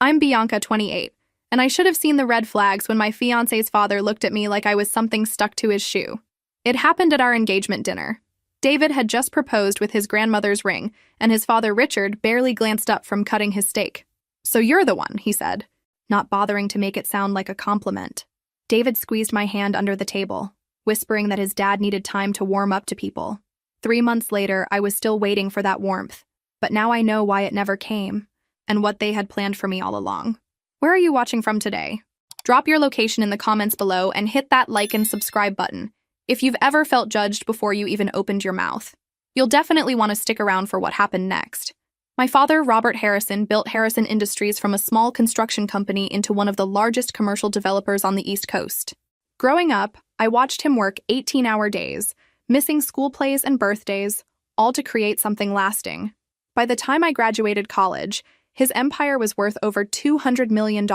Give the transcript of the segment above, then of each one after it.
I'm Bianca, 28, and I should have seen the red flags when my fiancé's father looked at me like I was something stuck to his shoe. It happened at our engagement dinner. David had just proposed with his grandmother's ring, and his father Richard barely glanced up from cutting his steak. "So you're the one," he said, not bothering to make it sound like a compliment. David squeezed my hand under the table, whispering that his dad needed time to warm up to people. 3 months later, I was still waiting for that warmth, but now I know why it never came, and what they had planned for me all along. Where are you watching from today? Drop your location in the comments below and hit that like and subscribe button if you've ever felt judged before you even opened your mouth. You'll definitely want to stick around for what happened next. My father, Robert Harrison, built Harrison Industries from a small construction company into one of the largest commercial developers on the East Coast. Growing up, I watched him work 18-hour days, missing school plays and birthdays, all to create something lasting. By the time I graduated college, his empire was worth over $200 million.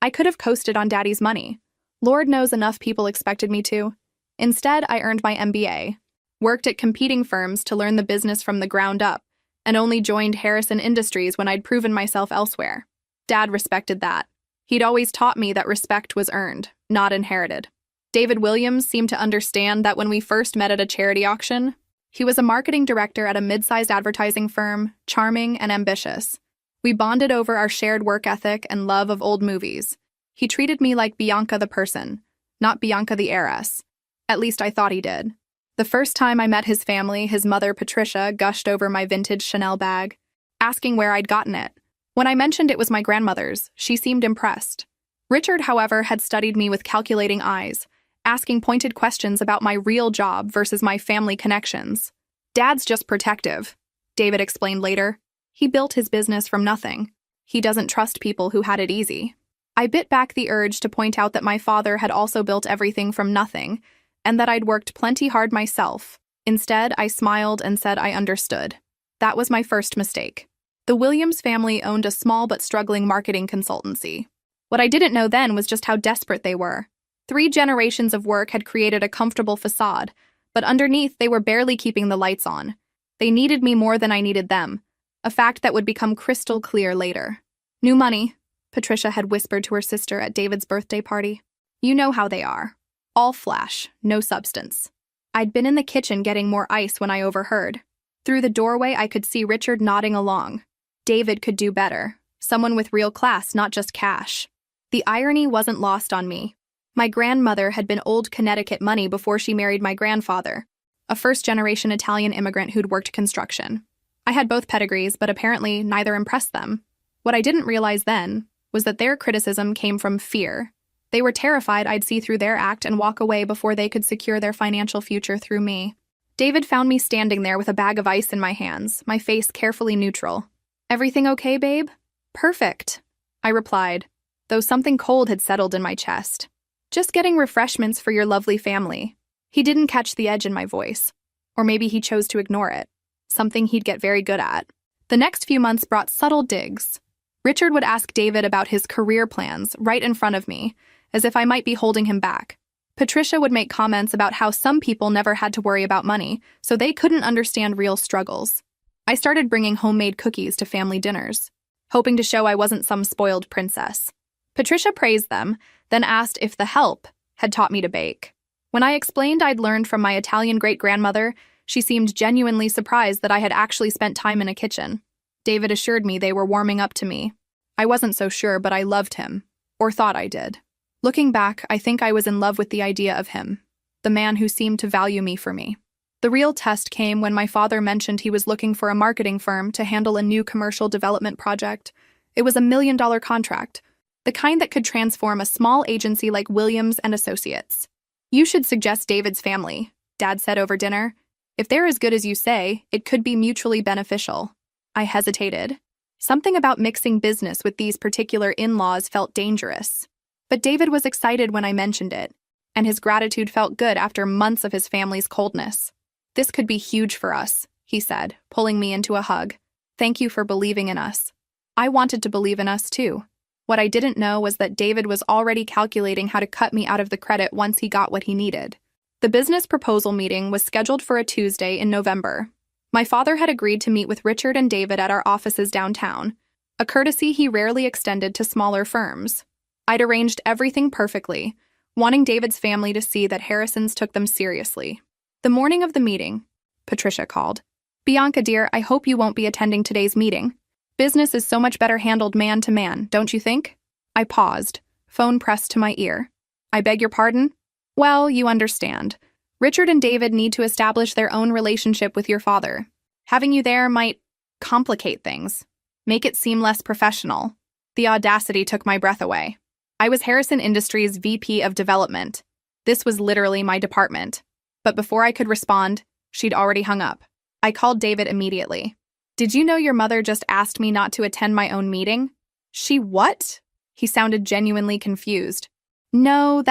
I could have coasted on Daddy's money. Lord knows enough people expected me to. Instead, I earned my MBA, worked at competing firms to learn the business from the ground up, and only joined Harrison Industries when I'd proven myself elsewhere. Dad respected that. He'd always taught me that respect was earned, not inherited. David Williams seemed to understand that when we first met at a charity auction. He was a marketing director at a mid-sized advertising firm, charming and ambitious. We bonded over our shared work ethic and love of old movies. He treated me like Bianca the person, not Bianca the heiress. At least I thought he did. The first time I met his family, his mother, Patricia, gushed over my vintage Chanel bag, asking where I'd gotten it. When I mentioned it was my grandmother's, she seemed impressed. Richard, however, had studied me with calculating eyes, asking pointed questions about my real job versus my family connections. "Dad's just protective," David explained later. "He built his business from nothing. He doesn't trust people who had it easy." I bit back the urge to point out that my father had also built everything from nothing, and that I'd worked plenty hard myself. Instead, I smiled and said I understood. That was my first mistake. The Williams family owned a small but struggling marketing consultancy. What I didn't know then was just how desperate they were. 3 generations of work had created a comfortable facade, but underneath they were barely keeping the lights on. They needed me more than I needed them, a fact that would become crystal clear later. "New money," Patricia had whispered to her sister at David's birthday party. "You know how they are. All flash, no substance." I'd been in the kitchen getting more ice when I overheard. Through the doorway, I could see Richard nodding along. David could do better. Someone with real class, not just cash. The irony wasn't lost on me. My grandmother had been old Connecticut money before she married my grandfather, a first-generation Italian immigrant who'd worked construction. I had both pedigrees, but apparently neither impressed them. What I didn't realize then was that their criticism came from fear. They were terrified I'd see through their act and walk away before they could secure their financial future through me. David found me standing there with a bag of ice in my hands, my face carefully neutral. "Everything okay, babe?" "Perfect," I replied, though something cold had settled in my chest. "Just getting refreshments for your lovely family." He didn't catch the edge in my voice. Or maybe he chose to ignore it, something he'd get very good at. The next few months brought subtle digs. Richard would ask David about his career plans right in front of me, as if I might be holding him back. Patricia would make comments about how some people never had to worry about money, so they couldn't understand real struggles. I started bringing homemade cookies to family dinners, hoping to show I wasn't some spoiled princess. Patricia praised them, then asked if the help had taught me to bake. When I explained I'd learned from my Italian great-grandmother, she seemed genuinely surprised that I had actually spent time in a kitchen. David assured me they were warming up to me. I wasn't so sure, but I loved him, or thought I did. Looking back, I think I was in love with the idea of him, the man who seemed to value me for me. The real test came when my father mentioned he was looking for a marketing firm to handle a new commercial development project. It was a $1 million contract, the kind that could transform a small agency like Williams and Associates. "You should suggest David's family," Dad said over dinner. "If they're as good as you say, it could be mutually beneficial." I hesitated. Something about mixing business with these particular in-laws felt dangerous. But David was excited when I mentioned it, and his gratitude felt good after months of his family's coldness. "This could be huge for us," he said, pulling me into a hug. "Thank you for believing in us." I wanted to believe in us too. What I didn't know was that David was already calculating how to cut me out of the credit once he got what he needed. The business proposal meeting was scheduled for a Tuesday in November. My father had agreed to meet with Richard and David at our offices downtown. a courtesy he rarely extended to smaller firms. I'd arranged everything perfectly, wanting David's family to see that Harrisons took them seriously. The morning of the meeting, Patricia called. "Bianca, dear, I hope you won't be attending today's meeting. Business is so much better handled man to man, don't you think?" I paused, phone pressed to my ear. "I beg your pardon?" "Well, you understand. Richard and David need to establish their own relationship with your father. Having you there might complicate things, make it seem less professional." The audacity took my breath away. I was Harrison Industries' VP of Development. This was literally my department. But before I could respond, she'd already hung up. I called David immediately. "Did you know your mother just asked me not to attend my own meeting?" "She what?" He sounded genuinely confused. "No,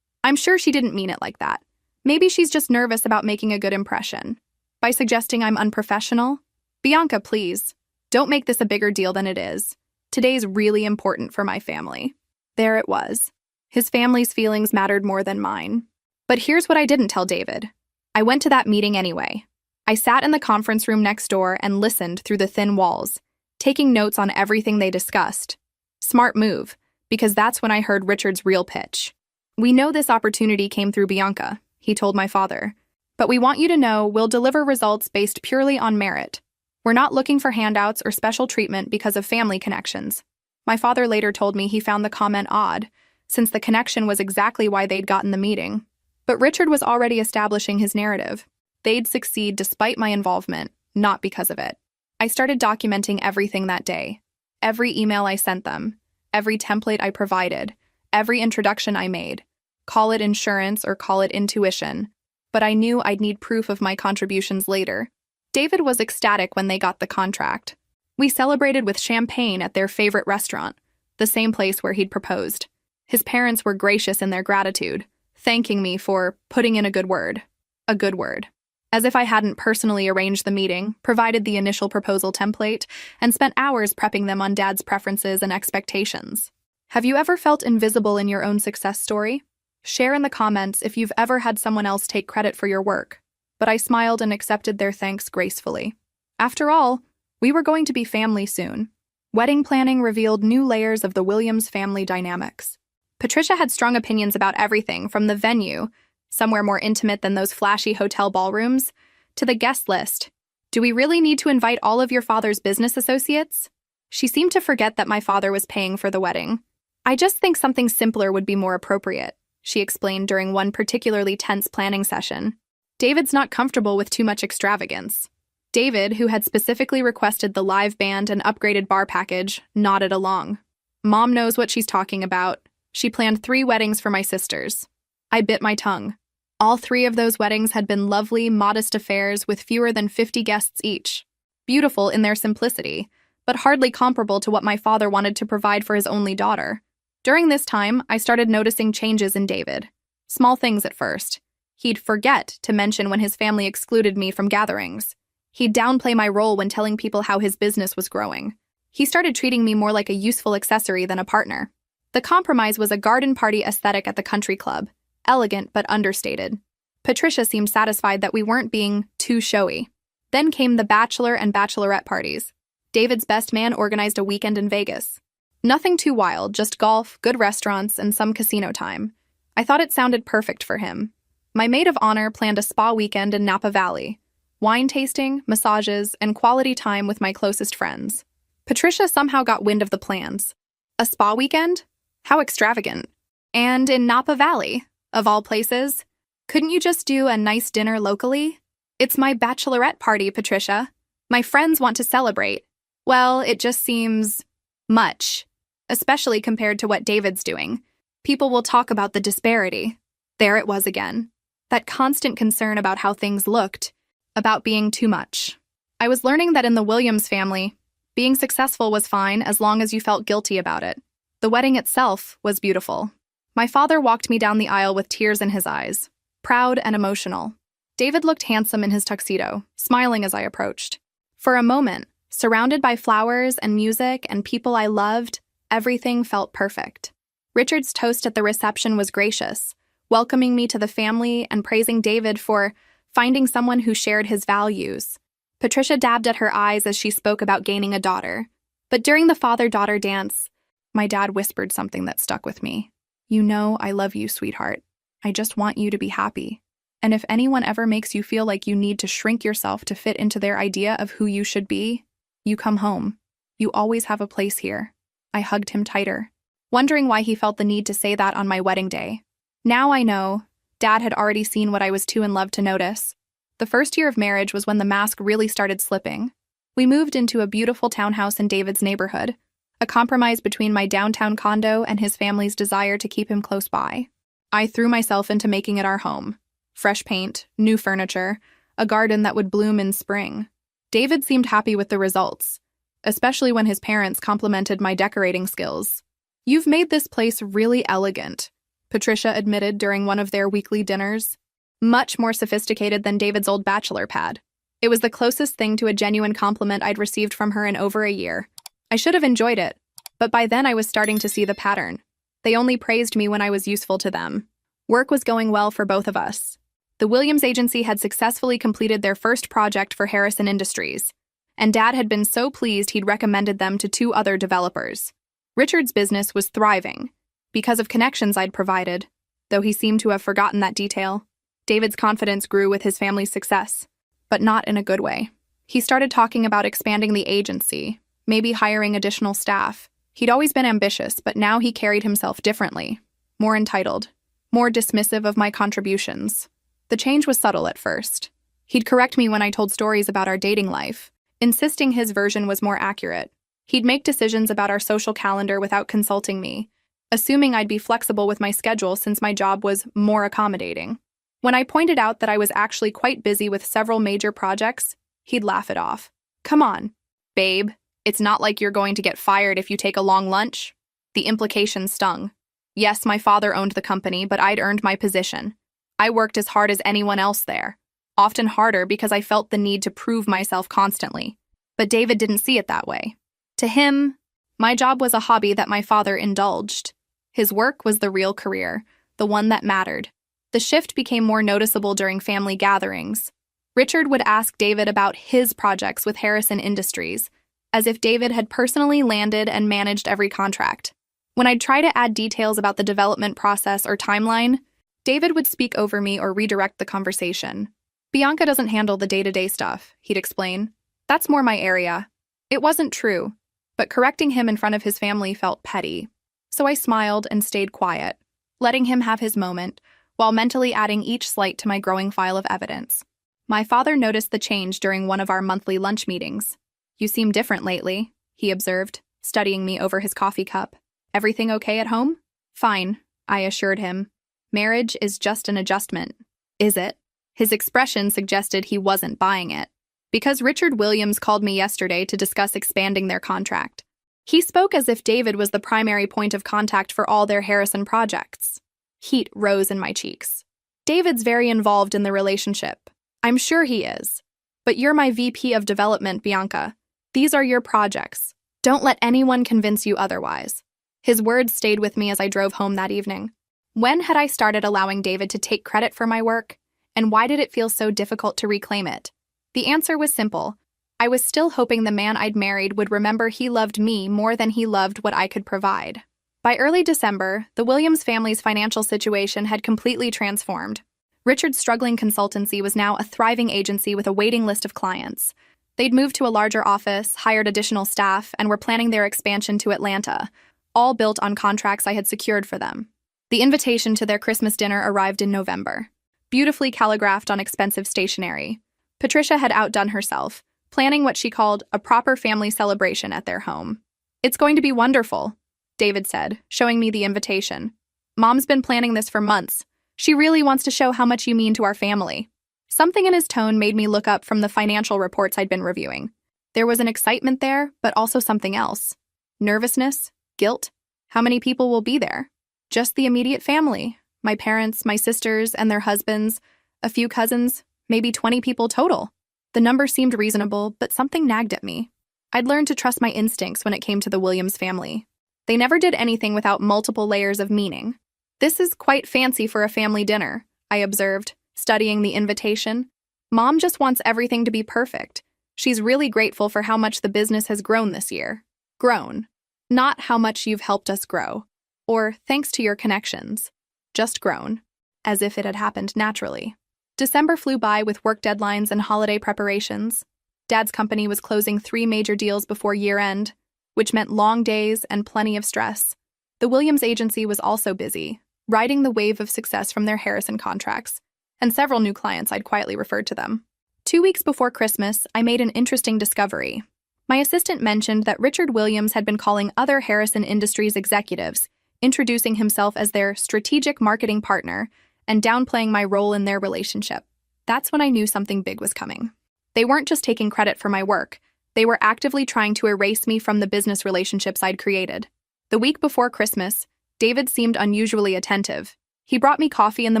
I'm sure she didn't mean it like that. Maybe she's just nervous about making a good impression. By suggesting I'm unprofessional? Bianca, please, don't make this a bigger deal than it is. Today's really important for my family." There it was. His family's feelings mattered more than mine. But here's what I didn't tell David. I went to that meeting anyway. I sat in the conference room next door and listened through the thin walls, taking notes on everything they discussed. Smart move, because that's when I heard Richard's real pitch. "We know this opportunity came through Bianca," he told my father. "But we want you to know we'll deliver results based purely on merit. We're not looking for handouts or special treatment because of family connections." My father later told me he found the comment odd, since the connection was exactly why they'd gotten the meeting. But Richard was already establishing his narrative. They'd succeed despite my involvement, not because of it. I started documenting everything that day. Every email I sent them, every template I provided, every introduction I made. Call it insurance or call it intuition. But I knew I'd need proof of my contributions later. David was ecstatic when they got the contract. We celebrated with champagne at their favorite restaurant, the same place where he'd proposed. His parents were gracious in their gratitude, thanking me for putting in a good word. A good word. As if I hadn't personally arranged the meeting, provided the initial proposal template, and spent hours prepping them on Dad's preferences and expectations. Have you ever felt invisible in your own success story? Share in the comments if you've ever had someone else take credit for your work. But I smiled and accepted their thanks gracefully. After all, we were going to be family soon. Wedding planning revealed new layers of the Williams family dynamics. Patricia had strong opinions about everything from the venue, somewhere more intimate than those flashy hotel ballrooms, to the guest list. "Do we really need to invite all of your father's business associates?" She seemed to forget that my father was paying for the wedding. "I just think something simpler would be more appropriate," she explained during one particularly tense planning session. "David's not comfortable with too much extravagance." David, who had specifically requested the live band and upgraded bar package, nodded along. "Mom knows what she's talking about. She planned 3 weddings for my sisters." I bit my tongue. All 3 of those weddings had been lovely, modest affairs with fewer than 50 guests each. Beautiful in their simplicity, but hardly comparable to what my father wanted to provide for his only daughter. During this time, I started noticing changes in David. Small things at first. He'd forget to mention when his family excluded me from gatherings. He'd downplay my role when telling people how his business was growing. He started treating me more like a useful accessory than a partner. The compromise was a garden party aesthetic at the country club, elegant but understated. Patricia seemed satisfied that we weren't being too showy. Then came the bachelor and bachelorette parties. David's best man organized a weekend in Vegas. Nothing too wild, just golf, good restaurants, and some casino time. I thought it sounded perfect for him. My maid of honor planned a spa weekend in Napa Valley. Wine tasting, massages, and quality time with my closest friends. Patricia somehow got wind of the plans. A spa weekend? How extravagant. And in Napa Valley, of all places. Couldn't you just do a nice dinner locally? "It's my bachelorette party, Patricia. My friends want to celebrate." Well, it just seems much, especially compared to what David's doing. People will talk about the disparity. There it was again. That constant concern about how things looked, about being too much. I was learning that in the Williams family, being successful was fine as long as you felt guilty about it. The wedding itself was beautiful. My father walked me down the aisle with tears in his eyes, proud and emotional. David looked handsome in his tuxedo, smiling as I approached. For a moment, surrounded by flowers and music and people I loved, everything felt perfect. Richard's toast at the reception was gracious, welcoming me to the family and praising David for finding someone who shared his values. Patricia dabbed at her eyes as she spoke about gaining a daughter. But during the father-daughter dance, my dad whispered something that stuck with me. "You know I love you, sweetheart. I just want you to be happy. And if anyone ever makes you feel like you need to shrink yourself to fit into their idea of who you should be, you come home. You always have a place here." I hugged him tighter, wondering why he felt the need to say that on my wedding day. Now I know, Dad had already seen what I was too in love to notice. The first year of marriage was when the mask really started slipping. We moved into a beautiful townhouse in David's neighborhood, a compromise between my downtown condo and his family's desire to keep him close by. I threw myself into making it our home. Fresh paint, new furniture, a garden that would bloom in spring. David seemed happy with the results, especially when his parents complimented my decorating skills. "You've made this place really elegant," Patricia admitted during one of their weekly dinners. Much more sophisticated than David's old bachelor pad. It was the closest thing to a genuine compliment I'd received from her in over a year. I should have enjoyed it, but by then I was starting to see the pattern. They only praised me when I was useful to them. Work was going well for both of us. The Williams agency had successfully completed their first project for Harrison Industries, and Dad had been so pleased he'd recommended them to 2 other developers. Richard's business was thriving, because of connections I'd provided, though he seemed to have forgotten that detail. David's confidence grew with his family's success, but not in a good way. He started talking about expanding the agency, maybe hiring additional staff. He'd always been ambitious, but now he carried himself differently, more entitled, more dismissive of my contributions. The change was subtle at first. He'd correct me when I told stories about our dating life, insisting his version was more accurate. He'd make decisions about our social calendar without consulting me, assuming I'd be flexible with my schedule since my job was more accommodating. When I pointed out that I was actually quite busy with several major projects, he'd laugh it off. "Come on, babe, it's not like you're going to get fired if you take a long lunch." The implication stung. Yes, my father owned the company, but I'd earned my position. I worked as hard as anyone else there, often harder because I felt the need to prove myself constantly. But David didn't see it that way. To him, my job was a hobby that my father indulged. His work was the real career, the one that mattered. The shift became more noticeable during family gatherings. Richard would ask David about his projects with Harrison Industries, as if David had personally landed and managed every contract. When I'd try to add details about the development process or timeline, David would speak over me or redirect the conversation. "Bianca doesn't handle the day-to-day stuff," he'd explain. "That's more my area." It wasn't true, but correcting him in front of his family felt petty. So I smiled and stayed quiet, letting him have his moment, while mentally adding each slight to my growing file of evidence. My father noticed the change during one of our monthly lunch meetings. "You seem different lately," he observed, studying me over his coffee cup. "Everything okay at home?" "Fine," I assured him. "Marriage is just an adjustment." "Is it?" His expression suggested he wasn't buying it. "Because Richard Williams called me yesterday to discuss expanding their contract." He spoke as if David was the primary point of contact for all their Harrison projects. Heat rose in my cheeks. "David's very involved in the relationship. I'm sure he is. But you're my VP of development, Bianca. These are your projects. Don't let anyone convince you otherwise." His words stayed with me as I drove home that evening. When had I started allowing David to take credit for my work? And why did it feel so difficult to reclaim it? The answer was simple. I was still hoping the man I'd married would remember he loved me more than he loved what I could provide. By early December, the Williams family's financial situation had completely transformed. Richard's struggling consultancy was now a thriving agency with a waiting list of clients. They'd moved to a larger office, hired additional staff, and were planning their expansion to Atlanta, all built on contracts I had secured for them. The invitation to their Christmas dinner arrived in November, beautifully calligraphed on expensive stationery. Patricia had outdone herself, planning what she called a proper family celebration at their home. "It's going to be wonderful," David said, showing me the invitation. "Mom's been planning this for months. She really wants to show how much you mean to our family." Something in his tone made me look up from the financial reports I'd been reviewing. There was an excitement there, but also something else. Nervousness, guilt. How many people will be there? Just the immediate family. My parents, my sisters, and their husbands, a few cousins, maybe 20 people total. The number seemed reasonable, but something nagged at me. I'd learned to trust my instincts when it came to the Williams family. They never did anything without multiple layers of meaning. "This is quite fancy for a family dinner," I observed, studying the invitation. "Mom just wants everything to be perfect. She's really grateful for how much the business has grown this year." Grown. Not how much you've helped us grow, or thanks to your connections. Just grown. As if it had happened naturally. December flew by with work deadlines and holiday preparations. Dad's company was closing 3 major deals before year-end, which meant long days and plenty of stress. The Williams agency was also busy, riding the wave of success from their Harrison contracts, and several new clients I'd quietly referred to them. 2 weeks before Christmas, I made an interesting discovery. My assistant mentioned that Richard Williams had been calling other Harrison Industries executives, introducing himself as their strategic marketing partner, and downplaying my role in their relationship. That's when I knew something big was coming. They weren't just taking credit for my work, they were actively trying to erase me from the business relationships I'd created. The week before Christmas, David seemed unusually attentive. He brought me coffee in the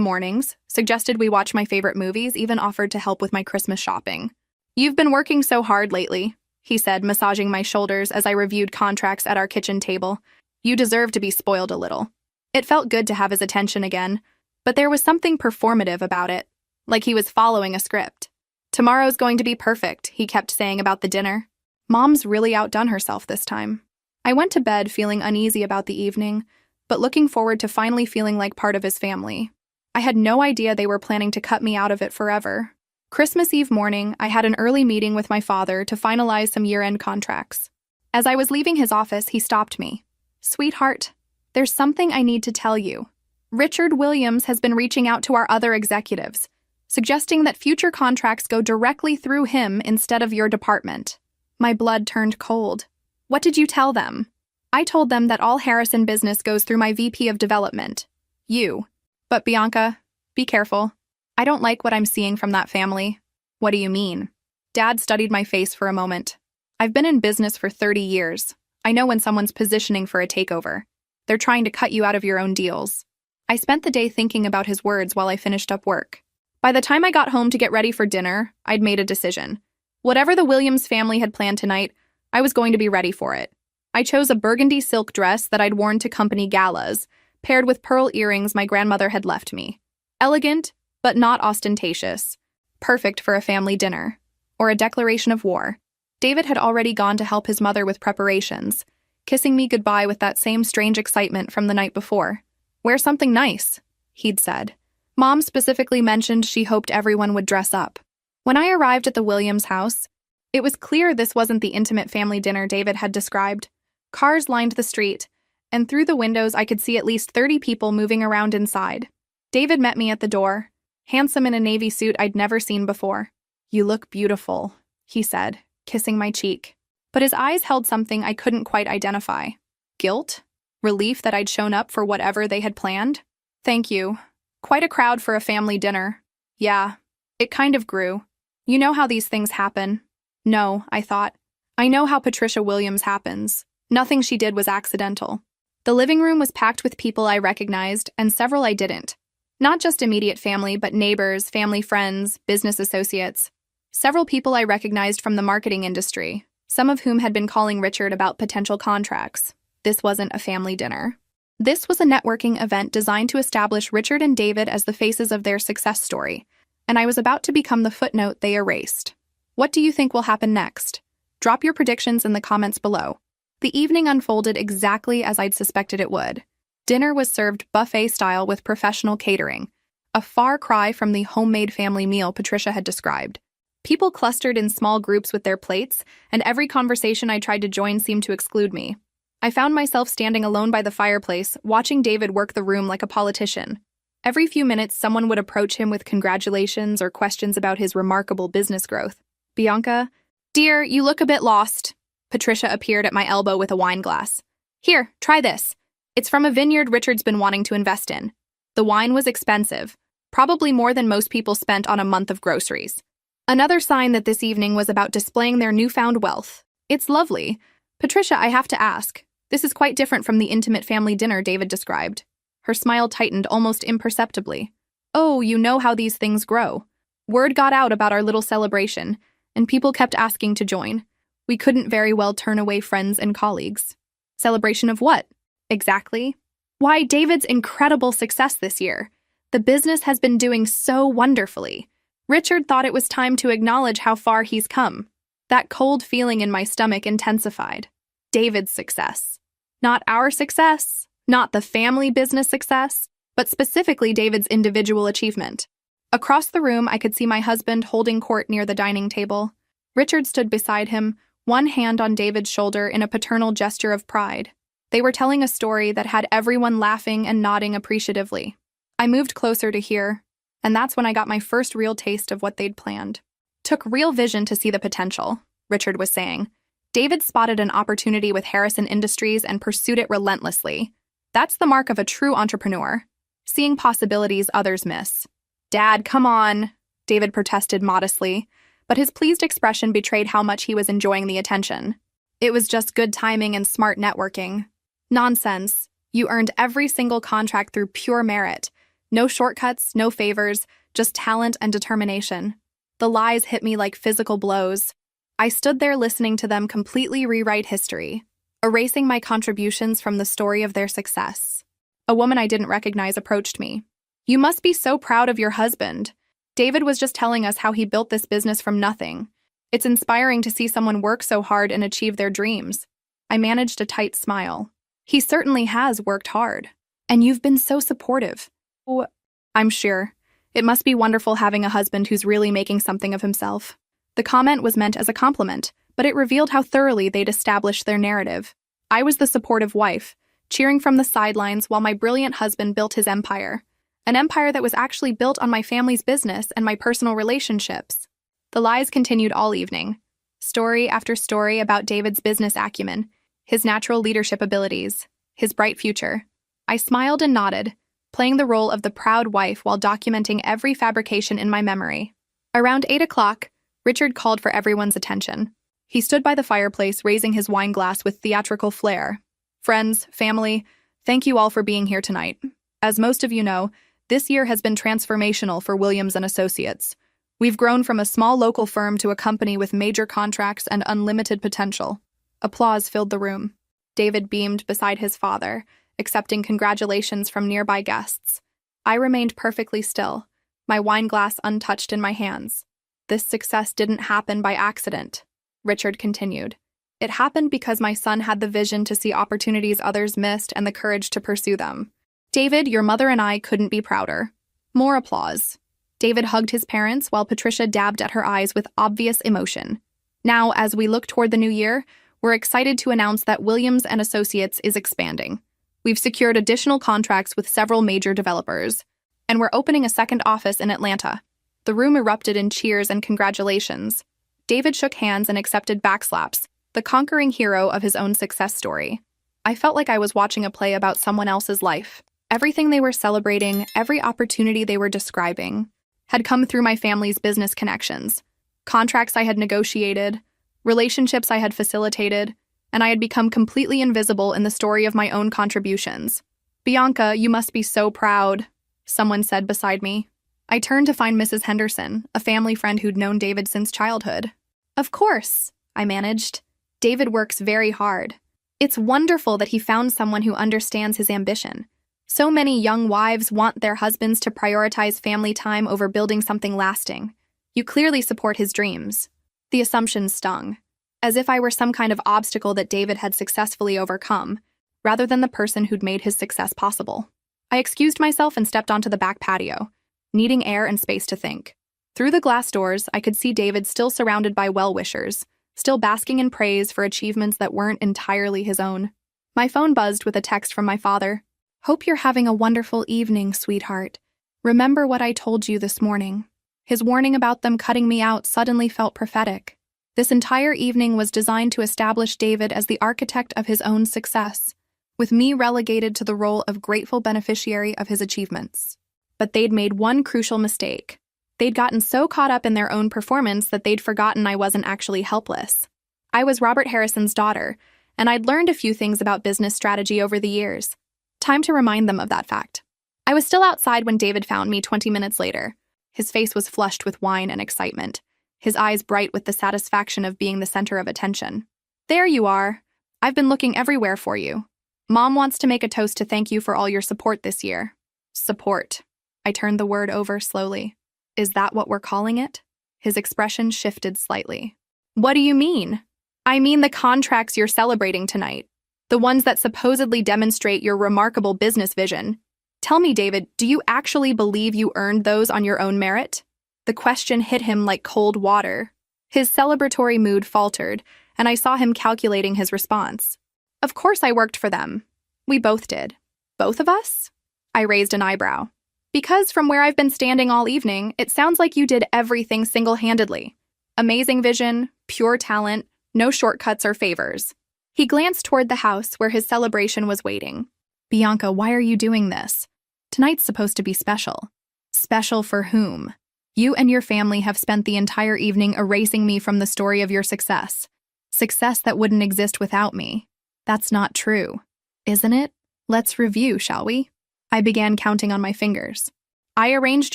mornings, suggested we watch my favorite movies, even offered to help with my Christmas shopping. "You've been working so hard lately," he said, massaging my shoulders as I reviewed contracts at our kitchen table. "You deserve to be spoiled a little." It felt good to have his attention again, but there was something performative about it, like he was following a script. "Tomorrow's going to be perfect," he kept saying about the dinner. Mom's really outdone herself this time. I went to bed feeling uneasy about the evening, but looking forward to finally feeling like part of his family. I had no idea they were planning to cut me out of it forever. Christmas Eve morning, I had an early meeting with my father to finalize some year-end contracts. As I was leaving his office, he stopped me. "Sweetheart, there's something I need to tell you. Richard Williams has been reaching out to our other executives, suggesting that future contracts go directly through him instead of your department." My blood turned cold. "What did you tell them?" "I told them that all Harrison business goes through my VP of development. You. But Bianca, be careful. I don't like what I'm seeing from that family." "What do you mean?" Dad studied my face for a moment. "I've been in business for 30 years. I know when someone's positioning for a takeover. They're trying to cut you out of your own deals." I spent the day thinking about his words while I finished up work. By the time I got home to get ready for dinner, I'd made a decision. Whatever the Williams family had planned tonight, I was going to be ready for it. I chose a burgundy silk dress that I'd worn to company galas, paired with pearl earrings my grandmother had left me. Elegant, but not ostentatious. Perfect for a family dinner. Or a declaration of war. David had already gone to help his mother with preparations, kissing me goodbye with that same strange excitement from the night before. "Wear something nice," he'd said. Mom specifically mentioned she hoped everyone would dress up. When I arrived at the Williams house, it was clear this wasn't the intimate family dinner David had described. Cars lined the street, and through the windows I could see at least 30 people moving around inside. David met me at the door, handsome in a navy suit I'd never seen before. "You look beautiful," he said, kissing my cheek. But his eyes held something I couldn't quite identify. Guilt? Relief that I'd shown up for whatever they had planned? "Thank you. Quite a crowd for a family dinner." "Yeah, it kind of grew. You know how these things happen." "No," I thought. "I know how Patricia Williams happens. Nothing she did was accidental." The living room was packed with people I recognized, and several I didn't. Not just immediate family, but neighbors, family friends, business associates. Several people I recognized from the marketing industry, some of whom had been calling Richard about potential contracts. This wasn't a family dinner. This was a networking event designed to establish Richard and David as the faces of their success story, and I was about to become the footnote they erased. What do you think will happen next? Drop your predictions in the comments below. The evening unfolded exactly as I'd suspected it would. Dinner was served buffet-style with professional catering, a far cry from the homemade family meal Patricia had described. People clustered in small groups with their plates, and every conversation I tried to join seemed to exclude me. I found myself standing alone by the fireplace, watching David work the room like a politician. Every few minutes, someone would approach him with congratulations or questions about his remarkable business growth. "Bianca, dear, you look a bit lost." Patricia appeared at my elbow with a wine glass. "Here, try this. It's from a vineyard Richard's been wanting to invest in." The wine was expensive, probably more than most people spent on a month of groceries. Another sign that this evening was about displaying their newfound wealth. "It's lovely. Patricia, I have to ask. This is quite different from the intimate family dinner David described." Her smile tightened almost imperceptibly. "Oh, you know how these things grow. Word got out about our little celebration, and people kept asking to join. We couldn't very well turn away friends and colleagues." "Celebration of what?" "Exactly." "Why, David's incredible success this year. The business has been doing so wonderfully. Richard thought it was time to acknowledge how far he's come." That cold feeling in my stomach intensified. David's success. Not our success, not the family business success, but specifically David's individual achievement. Across the room, I could see my husband holding court near the dining table. Richard stood beside him, one hand on David's shoulder in a paternal gesture of pride. They were telling a story that had everyone laughing and nodding appreciatively. I moved closer to hear, and that's when I got my first real taste of what they'd planned. Took real vision to see the potential, Richard was saying. David spotted an opportunity with Harrison Industries and pursued it relentlessly. That's the mark of a true entrepreneur, seeing possibilities others miss. Dad, come on, David protested modestly, but his pleased expression betrayed how much he was enjoying the attention. It was just good timing and smart networking. Nonsense. You earned every single contract through pure merit. No shortcuts, no favors, just talent and determination. The lies hit me like physical blows. I stood there listening to them completely rewrite history, erasing my contributions from the story of their success. A woman I didn't recognize approached me. You must be so proud of your husband. David was just telling us how he built this business from nothing. It's inspiring to see someone work so hard and achieve their dreams. I managed a tight smile. He certainly has worked hard. And you've been so supportive. Oh, I'm sure. It must be wonderful having a husband who's really making something of himself. The comment was meant as a compliment, but it revealed how thoroughly they'd established their narrative. I was the supportive wife, cheering from the sidelines while my brilliant husband built his empire. An empire that was actually built on my family's business and my personal relationships. The lies continued all evening. Story after story about David's business acumen, his natural leadership abilities, his bright future. I smiled and nodded, playing the role of the proud wife while documenting every fabrication in my memory. Around 8 o'clock, Richard called for everyone's attention. He stood by the fireplace, raising his wine glass with theatrical flair. Friends, family, thank you all for being here tonight. As most of you know, this year has been transformational for Williams & Associates. We've grown from a small local firm to a company with major contracts and unlimited potential. Applause filled the room. David beamed beside his father, accepting congratulations from nearby guests. I remained perfectly still, my wine glass untouched in my hands. This success didn't happen by accident, Richard continued. It happened because my son had the vision to see opportunities others missed and the courage to pursue them. David, your mother and I couldn't be prouder. More applause. David hugged his parents while Patricia dabbed at her eyes with obvious emotion. Now, as we look toward the new year, we're excited to announce that Williams & Associates is expanding. We've secured additional contracts with several major developers, and we're opening a second office in Atlanta. The room erupted in cheers and congratulations. David shook hands and accepted backslaps, the conquering hero of his own success story. I felt like I was watching a play about someone else's life. Everything they were celebrating, every opportunity they were describing, had come through my family's business connections. Contracts I had negotiated, relationships I had facilitated, and I had become completely invisible in the story of my own contributions. Bianca, you must be so proud, someone said beside me. I turned to find Mrs. Henderson, a family friend who'd known David since childhood. Of course, I managed. David works very hard. It's wonderful that he found someone who understands his ambition. So many young wives want their husbands to prioritize family time over building something lasting. You clearly support his dreams. The assumption stung, as if I were some kind of obstacle that David had successfully overcome, rather than the person who'd made his success possible. I excused myself and stepped onto the back patio, needing air and space to think. Through the glass doors, I could see David still surrounded by well-wishers, still basking in praise for achievements that weren't entirely his own. My phone buzzed with a text from my father. Hope you're having a wonderful evening, sweetheart. Remember what I told you this morning. His warning about them cutting me out suddenly felt prophetic. This entire evening was designed to establish David as the architect of his own success, with me relegated to the role of grateful beneficiary of his achievements. But they'd made one crucial mistake. They'd gotten so caught up in their own performance that they'd forgotten I wasn't actually helpless. I was Robert Harrison's daughter, and I'd learned a few things about business strategy over the years. Time to remind them of that fact. I was still outside when David found me 20 minutes later. His face was flushed with wine and excitement, his eyes bright with the satisfaction of being the center of attention. There you are. I've been looking everywhere for you. Mom wants to make a toast to thank you for all your support this year. Support. I turned the word over slowly. Is that what we're calling it? His expression shifted slightly. What do you mean? I mean the contracts you're celebrating tonight. The ones that supposedly demonstrate your remarkable business vision. Tell me, David, do you actually believe you earned those on your own merit? The question hit him like cold water. His celebratory mood faltered, and I saw him calculating his response. Of course I worked for them. We both did. Both of us? I raised an eyebrow. Because from where I've been standing all evening, it sounds like you did everything single-handedly. Amazing vision, pure talent, no shortcuts or favors. He glanced toward the house where his celebration was waiting. Bianca, why are you doing this? Tonight's supposed to be special. Special for whom? You and your family have spent the entire evening erasing me from the story of your success. Success that wouldn't exist without me. That's not true. Isn't it? Let's review, shall we? I began counting on my fingers. I arranged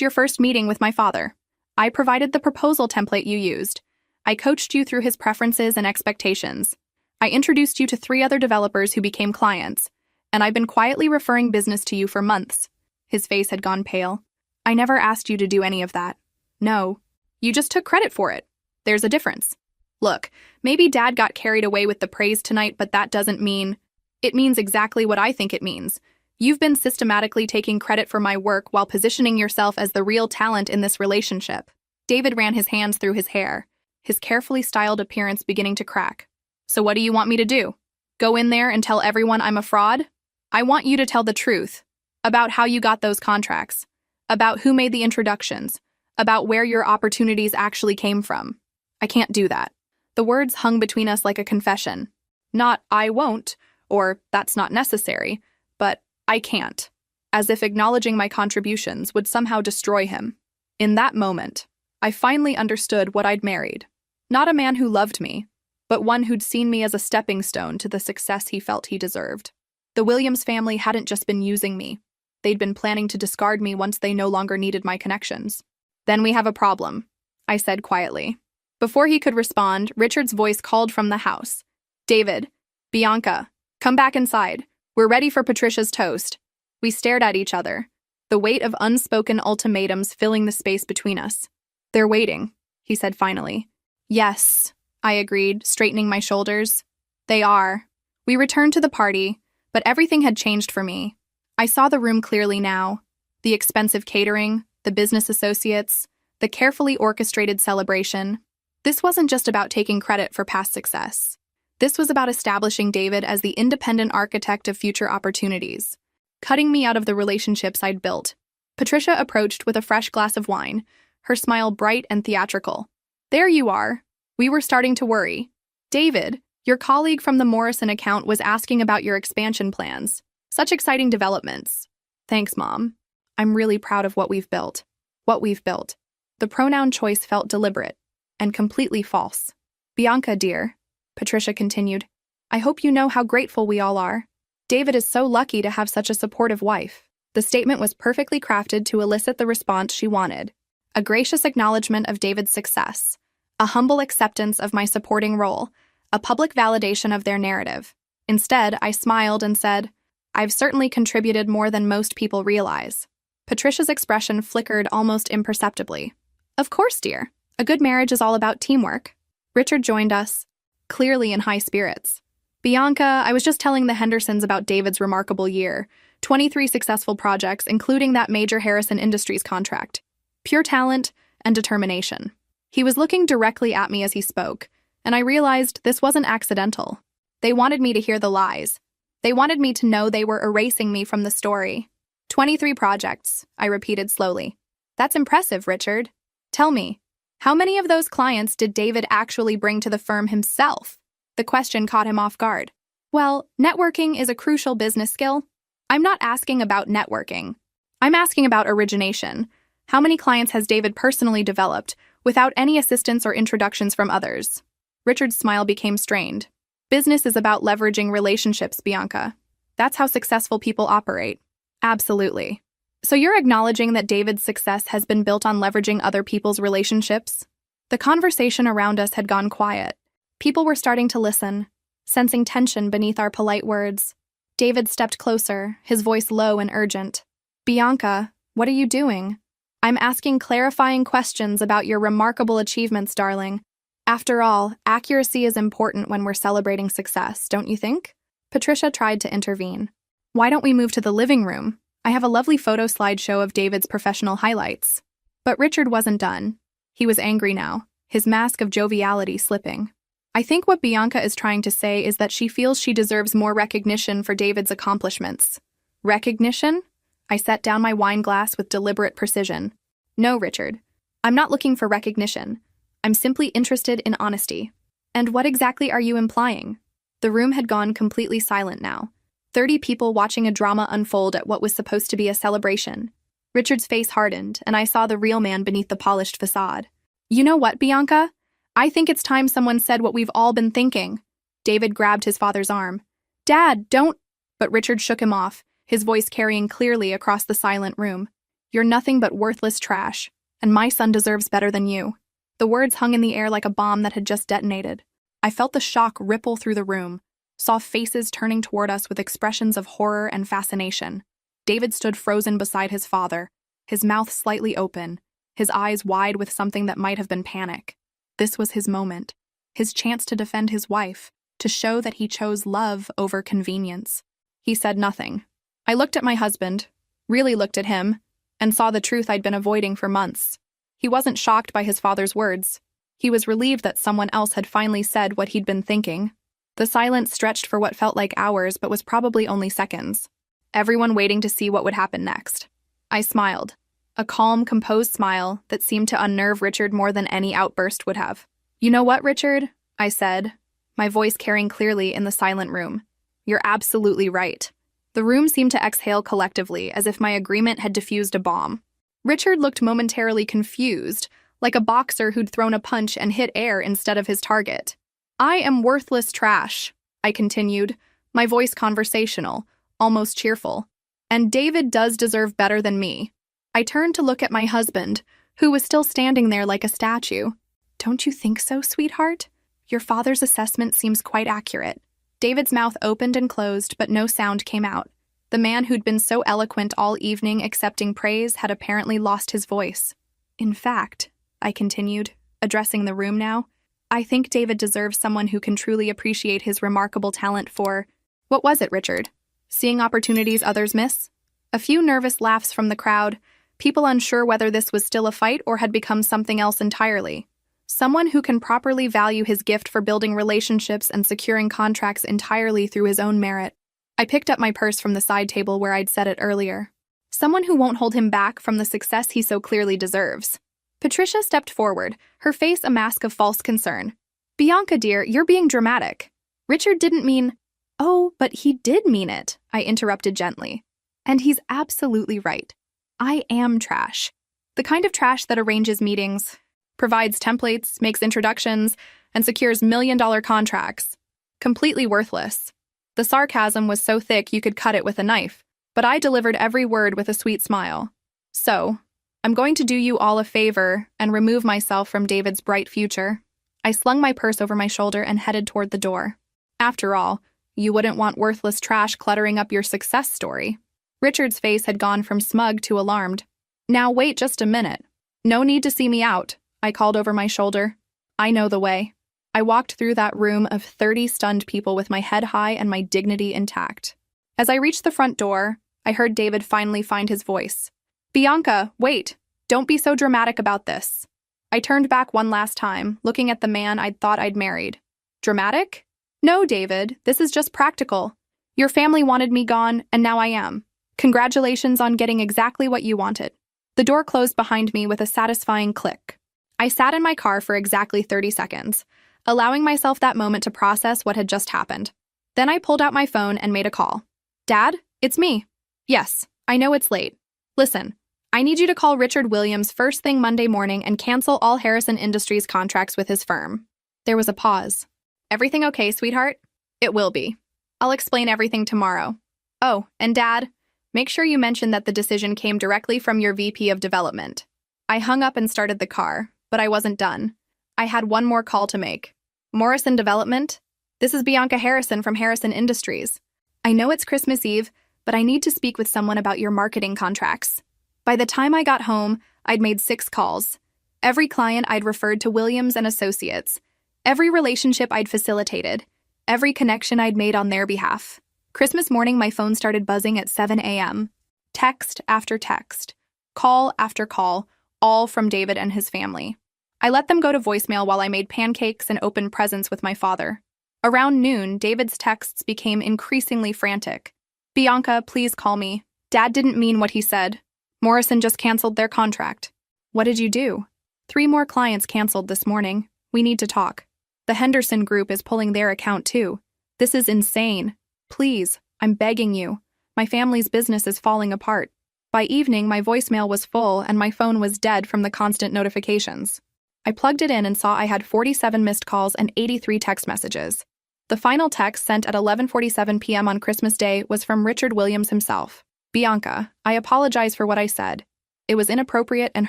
your first meeting with my father. I provided the proposal template you used. I coached you through his preferences and expectations. I introduced you to 3 other developers who became clients, and I've been quietly referring business to you for months. His face had gone pale. I never asked you to do any of that. No, you just took credit for it. There's a difference. Look, maybe Dad got carried away with the praise tonight, but that doesn't mean... It means exactly what I think it means. You've been systematically taking credit for my work while positioning yourself as the real talent in this relationship. David ran his hands through his hair, his carefully styled appearance beginning to crack. So what do you want me to do? Go in there and tell everyone I'm a fraud? I want you to tell the truth. About how you got those contracts. About who made the introductions. About where your opportunities actually came from. I can't do that. The words hung between us like a confession. Not, I won't, or that's not necessary, but I can't. As if acknowledging my contributions would somehow destroy him. In that moment, I finally understood what I'd married. Not a man who loved me, but one who'd seen me as a stepping stone to the success he felt he deserved. The Williams family hadn't just been using me. They'd been planning to discard me once they no longer needed my connections. Then we have a problem, I said quietly. Before he could respond, Richard's voice called from the house. David, Bianca, come back inside. We're ready for Patricia's toast. We stared at each other, the weight of unspoken ultimatums filling the space between us. They're waiting, he said finally. Yes, I agreed, straightening my shoulders. They are. We returned to the party, but everything had changed for me. I saw the room clearly now. The expensive catering, the business associates, the carefully orchestrated celebration. This wasn't just about taking credit for past success. This was about establishing David as the independent architect of future opportunities, cutting me out of the relationships I'd built. Patricia approached with a fresh glass of wine, her smile bright and theatrical. There you are. We were starting to worry. David, your colleague from the Morrison account was asking about your expansion plans. Such exciting developments. Thanks, Mom. I'm really proud of what we've built. What we've built. The pronoun choice felt deliberate and completely false. Bianca, dear, Patricia continued, I hope you know how grateful we all are. David is so lucky to have such a supportive wife. The statement was perfectly crafted to elicit the response she wanted. A gracious acknowledgement of David's success. A humble acceptance of my supporting role. A public validation of their narrative. Instead, I smiled and said, I've certainly contributed more than most people realize. Patricia's expression flickered almost imperceptibly. Of course, dear. A good marriage is all about teamwork. Richard joined us, clearly in high spirits. Bianca, I was just telling the Hendersons about David's remarkable year. 23 successful projects, including that major Harrison Industries contract. Pure talent and determination. He was looking directly at me as he spoke, and I realized this wasn't accidental. They wanted me to hear the lies. They wanted me to know they were erasing me from the story. 23 projects, I repeated slowly. That's impressive, Richard. Tell me, how many of those clients did David actually bring to the firm himself? The question caught him off guard. Well, networking is a crucial business skill. I'm not asking about networking. I'm asking about origination. How many clients has David personally developed, without any assistance or introductions from others? Richard's smile became strained. Business is about leveraging relationships, Bianca. That's how successful people operate. Absolutely. So you're acknowledging that David's success has been built on leveraging other people's relationships? The conversation around us had gone quiet. People were starting to listen, sensing tension beneath our polite words. David stepped closer, his voice low and urgent. Bianca, what are you doing? I'm asking clarifying questions about your remarkable achievements, darling. After all, accuracy is important when we're celebrating success, don't you think? Patricia tried to intervene. Why don't we move to the living room? I have a lovely photo slideshow of David's professional highlights. But Richard wasn't done. He was angry now, his mask of joviality slipping. I think what Bianca is trying to say is that she feels she deserves more recognition for David's accomplishments. Recognition? I set down my wine glass with deliberate precision. No, Richard. I'm not looking for recognition. I'm simply interested in honesty. And what exactly are you implying? The room had gone completely silent now. 30 people watching a drama unfold at what was supposed to be a celebration. Richard's face hardened, and I saw the real man beneath the polished facade. You know what, Bianca? I think it's time someone said what we've all been thinking. David grabbed his father's arm. Dad, don't... But Richard shook him off, his voice carrying clearly across the silent room. You're nothing but worthless trash, and my son deserves better than you. The words hung in the air like a bomb that had just detonated. I felt the shock ripple through the room, saw faces turning toward us with expressions of horror and fascination. David stood frozen beside his father, his mouth slightly open, his eyes wide with something that might have been panic. This was his moment, his chance to defend his wife, to show that he chose love over convenience. He said nothing. I looked at my husband, really looked at him, and saw the truth I'd been avoiding for months. He wasn't shocked by his father's words. He was relieved that someone else had finally said what he'd been thinking. The silence stretched for what felt like hours but was probably only seconds. Everyone waiting to see what would happen next. I smiled, a calm, composed smile that seemed to unnerve Richard more than any outburst would have. You know what, Richard? I said, my voice carrying clearly in the silent room. You're absolutely right. The room seemed to exhale collectively, as if my agreement had diffused a bomb. Richard looked momentarily confused, like a boxer who'd thrown a punch and hit air instead of his target. I am worthless trash, I continued, my voice conversational, almost cheerful. And David does deserve better than me. I turned to look at my husband, who was still standing there like a statue. Don't you think so, sweetheart? Your father's assessment seems quite accurate. David's mouth opened and closed, but no sound came out. The man who'd been so eloquent all evening accepting praise had apparently lost his voice. In fact, I continued, addressing the room now, I think David deserves someone who can truly appreciate his remarkable talent for... What was it, Richard? Seeing opportunities others miss? A few nervous laughs from the crowd, people unsure whether this was still a fight or had become something else entirely. Someone who can properly value his gift for building relationships and securing contracts entirely through his own merit. I picked up my purse from the side table where I'd set it earlier. Someone who won't hold him back from the success he so clearly deserves. Patricia stepped forward, her face a mask of false concern. Bianca, dear, you're being dramatic. Richard didn't mean... Oh, but he did mean it, I interrupted gently. And he's absolutely right. I am trash. The kind of trash that arranges meetings, provides templates, makes introductions, and secures million-dollar contracts. Completely worthless. The sarcasm was so thick you could cut it with a knife, but I delivered every word with a sweet smile. So, I'm going to do you all a favor and remove myself from David's bright future. I slung my purse over my shoulder and headed toward the door. After all, you wouldn't want worthless trash cluttering up your success story. Richard's face had gone from smug to alarmed. Now wait just a minute. No need to see me out, I called over my shoulder. I know the way. I walked through that room of 30 stunned people with my head high and my dignity intact. As I reached the front door, I heard David finally find his voice. Bianca, wait. Don't be so dramatic about this. I turned back one last time, looking at the man I'd thought I'd married. Dramatic? No, David, this is just practical. Your family wanted me gone, and now I am. Congratulations on getting exactly what you wanted. The door closed behind me with a satisfying click. I sat in my car for exactly 30 seconds, allowing myself that moment to process what had just happened. Then I pulled out my phone and made a call. Dad, it's me. Yes, I know it's late. Listen, I need you to call Richard Williams first thing Monday morning and cancel all Harrison Industries contracts with his firm. There was a pause. Everything okay, sweetheart? It will be. I'll explain everything tomorrow. Oh, and Dad, make sure you mention that the decision came directly from your VP of development. I hung up and started the car, but I wasn't done. I had one more call to make. Morrison Development? This is Bianca Harrison from Harrison Industries. I know it's Christmas Eve, but I need to speak with someone about your marketing contracts. By the time I got home, I'd made 6 calls. Every client I'd referred to Williams and Associates, Every relationship I'd facilitated, every connection I'd made on their behalf. Christmas morning, my phone started buzzing at 7 a.m. Text after text, call after call, all from David and his family. I let them go to voicemail while I made pancakes and opened presents with my father. Around noon, David's texts became increasingly frantic. "Bianca, please call me. Dad didn't mean what he said. Morrison just canceled their contract." "What did you do?" "3 more clients canceled this morning. We need to talk. The Henderson Group is pulling their account too. This is insane. Please, I'm begging you. My family's business is falling apart." By evening, my voicemail was full and my phone was dead from the constant notifications. I plugged it in and saw I had 47 missed calls and 83 text messages. The final text sent at 11:47 p.m. on Christmas Day was from Richard Williams himself. "Bianca, I apologize for what I said. It was inappropriate and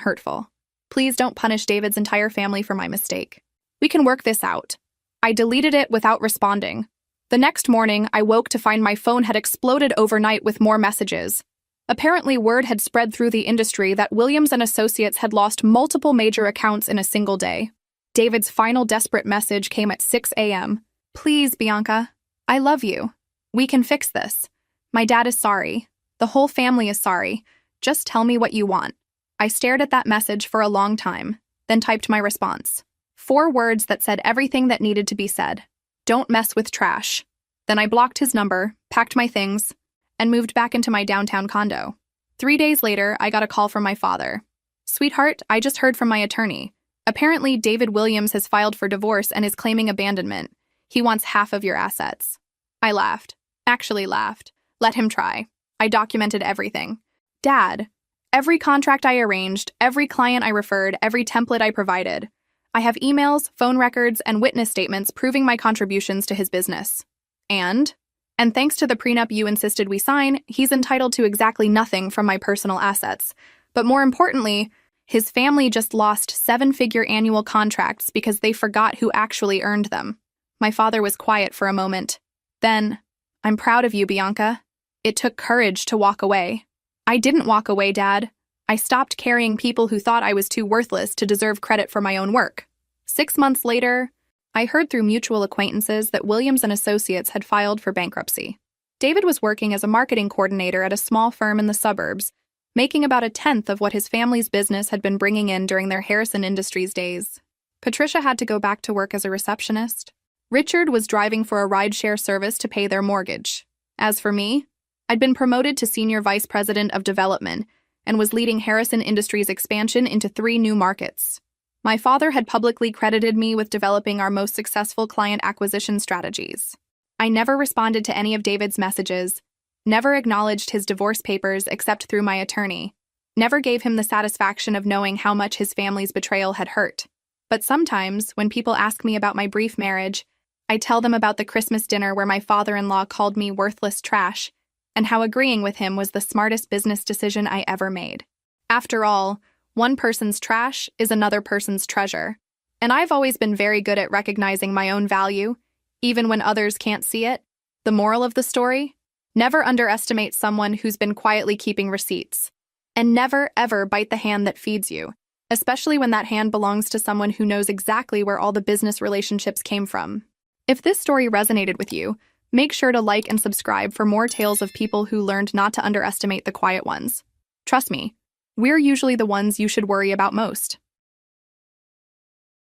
hurtful. Please don't punish David's entire family for my mistake. We can work this out." I deleted it without responding. The next morning, I woke to find my phone had exploded overnight with more messages. Apparently, word had spread through the industry that Williams & Associates had lost multiple major accounts in a single day. David's final desperate message came at 6 a.m. "Please, Bianca, I love you. We can fix this. My dad is sorry. The whole family is sorry. Just tell me what you want." I stared at that message for a long time, then typed my response. 4 words that said everything that needed to be said. "Don't mess with trash." Then I blocked his number, packed my things, and moved back into my downtown condo. 3 days later, I got a call from my father. "Sweetheart, I just heard from my attorney. Apparently, David Williams has filed for divorce and is claiming abandonment. He wants half of your assets." I laughed. Actually laughed. Let him try. I documented everything. "Dad, every contract I arranged, every client I referred, every template I provided. I have emails, phone records, and witness statements proving my contributions to his business. And thanks to the prenup you insisted we sign, he's entitled to exactly nothing from my personal assets. But more importantly, his family just lost 7-figure annual contracts because they forgot who actually earned them." My father was quiet for a moment. Then, "I'm proud of you, Bianca. It took courage to walk away." "I didn't walk away, Dad. I stopped carrying people who thought I was too worthless to deserve credit for my own work." 6 months later, I heard through mutual acquaintances that Williams & Associates had filed for bankruptcy. David was working as a marketing coordinator at a small firm in the suburbs, making about 1/10 of what his family's business had been bringing in during their Harrison Industries days. Patricia had to go back to work as a receptionist. Richard was driving for a rideshare service to pay their mortgage. As for me, I'd been promoted to Senior Vice President of Development and was leading Harrison Industries' expansion into 3 new markets. My father had publicly credited me with developing our most successful client acquisition strategies. I never responded to any of David's messages, never acknowledged his divorce papers except through my attorney, never gave him the satisfaction of knowing how much his family's betrayal had hurt. But sometimes, when people ask me about my brief marriage, I tell them about the Christmas dinner where my father-in-law called me worthless trash, and how agreeing with him was the smartest business decision I ever made. After all, one person's trash is another person's treasure. And I've always been very good at recognizing my own value, even when others can't see it. The moral of the story? Never underestimate someone who's been quietly keeping receipts. And never, ever bite the hand that feeds you, especially when that hand belongs to someone who knows exactly where all the business relationships came from. If this story resonated with you, make sure to like and subscribe for more tales of people who learned not to underestimate the quiet ones. Trust me, we're usually the ones you should worry about most.